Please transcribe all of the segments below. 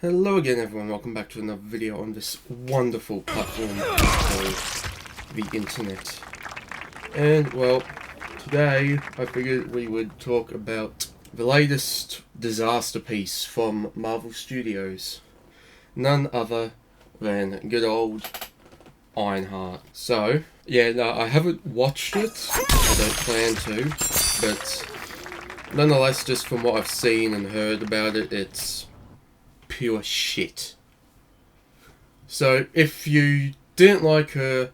Hello again everyone, welcome back to another video on this wonderful platform called the internet. And well, today I figured we would talk about the latest disaster piece from Marvel Studios. None other than good old Ironheart. So, yeah, no, I haven't watched it, I don't plan to, but nonetheless, just from what I've seen and heard about it, it's pure shit. So, if you didn't like her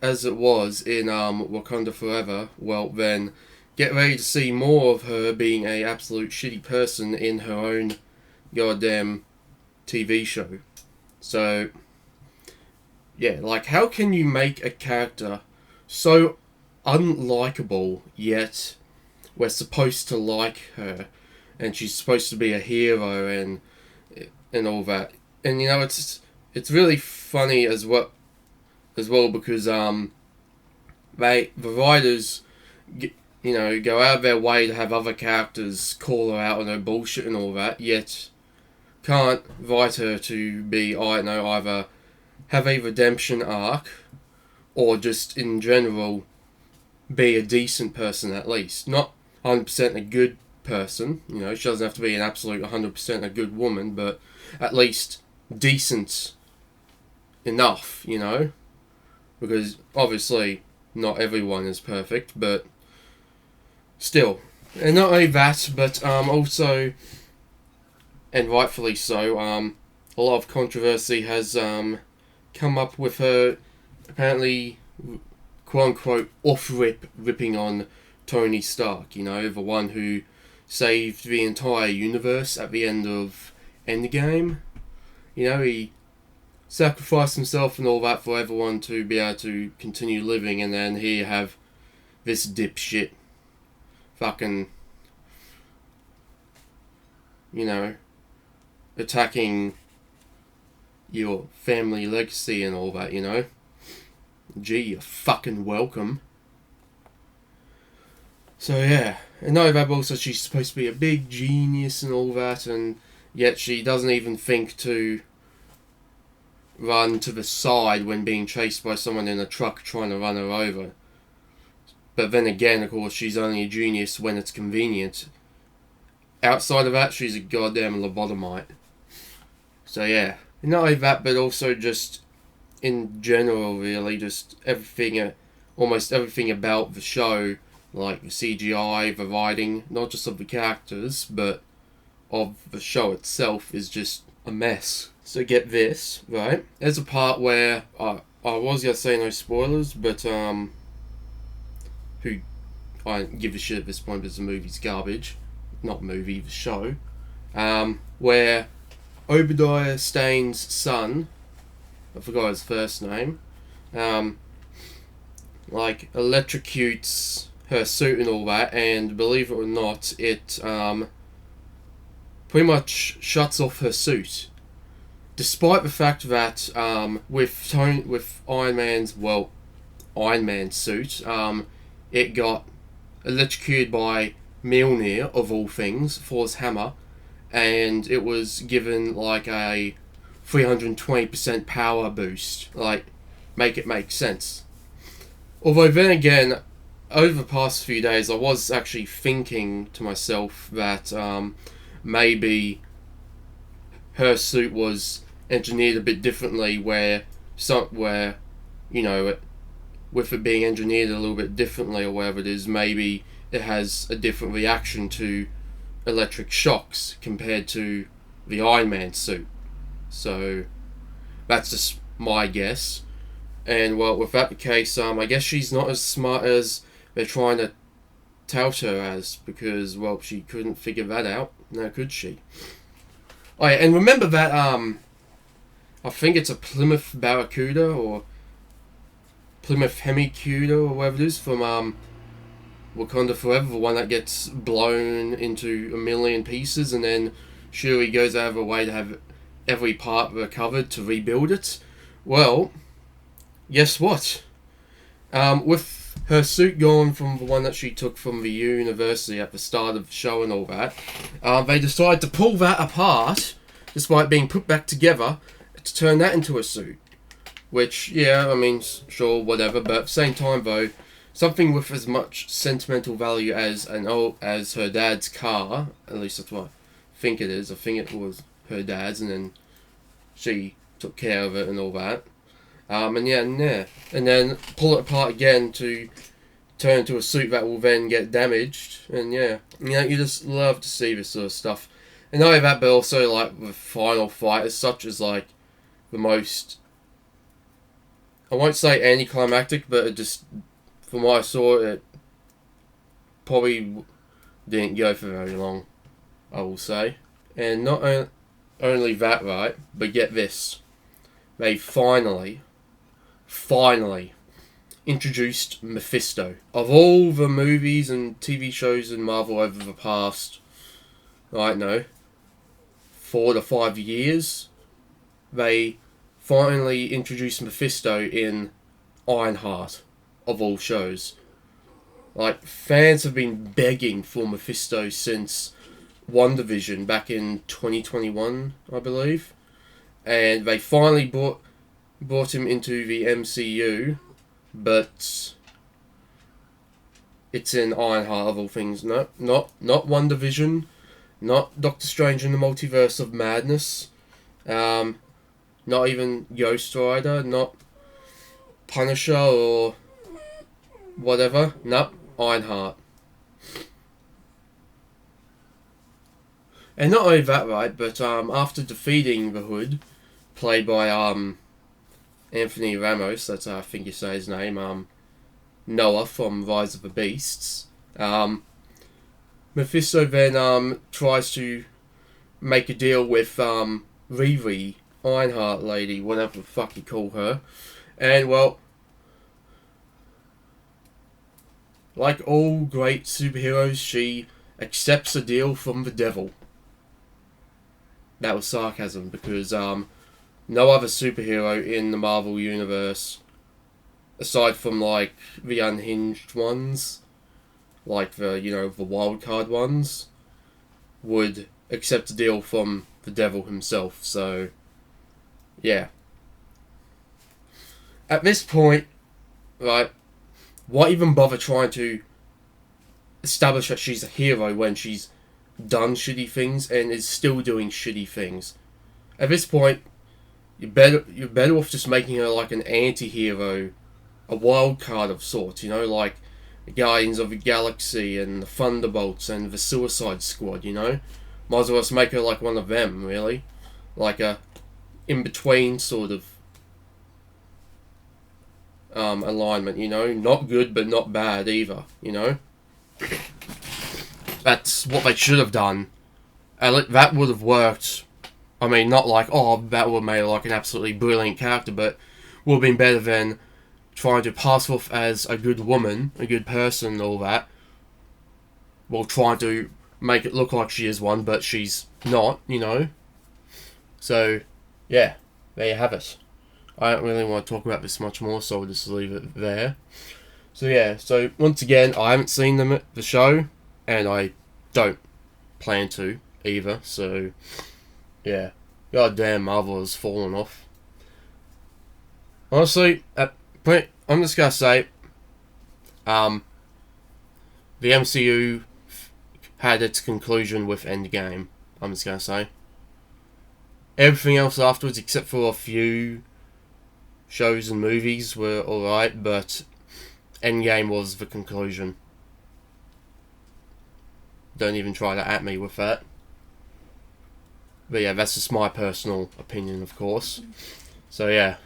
as it was in Wakanda Forever, well then, get ready to see more of her being a absolute shitty person in her own goddamn TV show. So, yeah, like, how can you make a character so unlikable, yet we're supposed to like her, and she's supposed to be a hero and all that. And you know, it's really funny as well because the writers go out of their way to have other characters call her out on her bullshit and all that, yet can't write her to be, I don't know, either have a redemption arc or just in general be a decent person at least. Not 100% a good person, you know, she doesn't have to be an absolute 100% a good woman, but at least decent enough, you know, because obviously not everyone is perfect, but still. And not only that, but also, and rightfully so, a lot of controversy has come up with her apparently quote-unquote off-rip ripping on Tony Stark, you know, the one who saved the entire universe at the end of Endgame. You know, he sacrificed himself and all that for everyone to be able to continue living, and then here you have this dipshit fucking, you know, attacking your family legacy and all that, you know. Gee, you're fucking welcome. So yeah, and no, that also she's supposed to be a big genius and all that, and yet she doesn't even think to run to the side when being chased by someone in a truck trying to run her over. But then again, of course, she's only a genius when it's convenient. Outside of that, she's a goddamn lobotomite. So yeah, and not only that, but also just in general, really, just everything, almost everything about the show, like the CGI, the writing, not just of the characters, but of the show itself, is just a mess. So get this, right? There's a part where, I was going to say no spoilers, but, who, I don't give a shit at this point because the movie's garbage. Not movie, the show. Where Obadiah Stane's son, I forgot his first name, like, electrocutes her suit and all that, and believe it or not, it pretty much shuts off her suit. Despite the fact that with Iron Man's suit, it got electrocuted by Mjolnir, of all things, Thor's hammer, and it was given like a 320% power boost. Like, make it make sense. Although then again, over the past few days, I was actually thinking to myself that maybe her suit was engineered a bit differently, where you know, with it being engineered a little bit differently or whatever it is, maybe it has a different reaction to electric shocks compared to the Iron Man suit. So that's just my guess. And well, with that the case, I guess she's not as smart as they're trying to tout her as, because, well, she couldn't figure that out. Now could she? Oh yeah, and remember that, I think it's a Plymouth Barracuda, or Plymouth Hemicuda, or whatever it is, from, Wakanda Forever, the one that gets blown into a million pieces, and then Shuri goes out of her way to have every part recovered to rebuild it. Well, guess what? With her suit gone from the one that she took from the university at the start of the show and all that, they decided to pull that apart despite being put back together to turn that into a suit. Which, yeah, I mean, sure, whatever, but at the same time, though, something with as much sentimental value as as her dad's car, at least that's what I think it is. I think it was her dad's, and then she took care of it and all that. And then pull it apart again to turn into a suit that will then get damaged, and yeah, you just love to see this sort of stuff. And not only that, but also like the final fight as such is like the most, I won't say anticlimactic, but it just, from what I saw, it probably didn't go for very long, I will say. And not only that, right, but get this, they finally introduced Mephisto. Of all the movies and TV shows in Marvel over the past, I don't know, 4 to 5 years, they finally introduced Mephisto in Ironheart, of all shows. Like, fans have been begging for Mephisto since WandaVision back in 2021, I believe. And they finally brought him into the MCU, but it's in Ironheart, of all things. No, not WandaVision, not Doctor Strange in the Multiverse of Madness, not even Ghost Rider, not Punisher or whatever. Nope, Ironheart. And not only that, right, but after defeating the Hood, played by Anthony Ramos, that's I think you say his name, Noah from Rise of the Beasts, Mephisto then tries to make a deal with Riri, Ironheart lady, whatever the fuck you call her, and well, like all great superheroes, she accepts a deal from the devil. That was sarcasm, because no other superhero in the Marvel Universe, aside from like the unhinged ones, like the the wildcard ones, would accept a deal from the devil himself. So yeah. At this point, right, why even bother trying to establish that she's a hero when she's done shitty things and is still doing shitty things? At this point, you're better off just making her like an anti-hero, a wild card of sorts, like the Guardians of the Galaxy and the Thunderbolts and the Suicide Squad, Might as well just make her like one of them, really. Like a in-between sort of alignment, Not good, but not bad either, That's what they should have done. That would have worked. I mean, not like, that would have made her like an absolutely brilliant character, but would have been better than trying to pass off as a good woman, a good person, and all that, while trying to make it look like she is one, but she's not, So, yeah, there you have it. I don't really want to talk about this much more, so I'll just leave it there. So yeah, so once again, I haven't seen the show, and I don't plan to either, so yeah. God damn, Marvel has fallen off. Honestly, I'm just gonna say, the MCU had its conclusion with Endgame. I'm just gonna say. Everything else afterwards, except for a few shows and movies, were alright, but Endgame was the conclusion. Don't even try to at me with that. But yeah, that's just my personal opinion, of course. So yeah.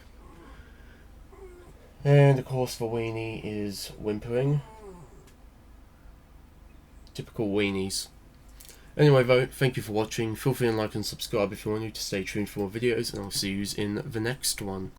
And of course the weenie is whimpering. Typical weenies. Anyway though, thank you for watching. Feel free to like and subscribe if you want to stay tuned for more videos, and I'll see you in the next one.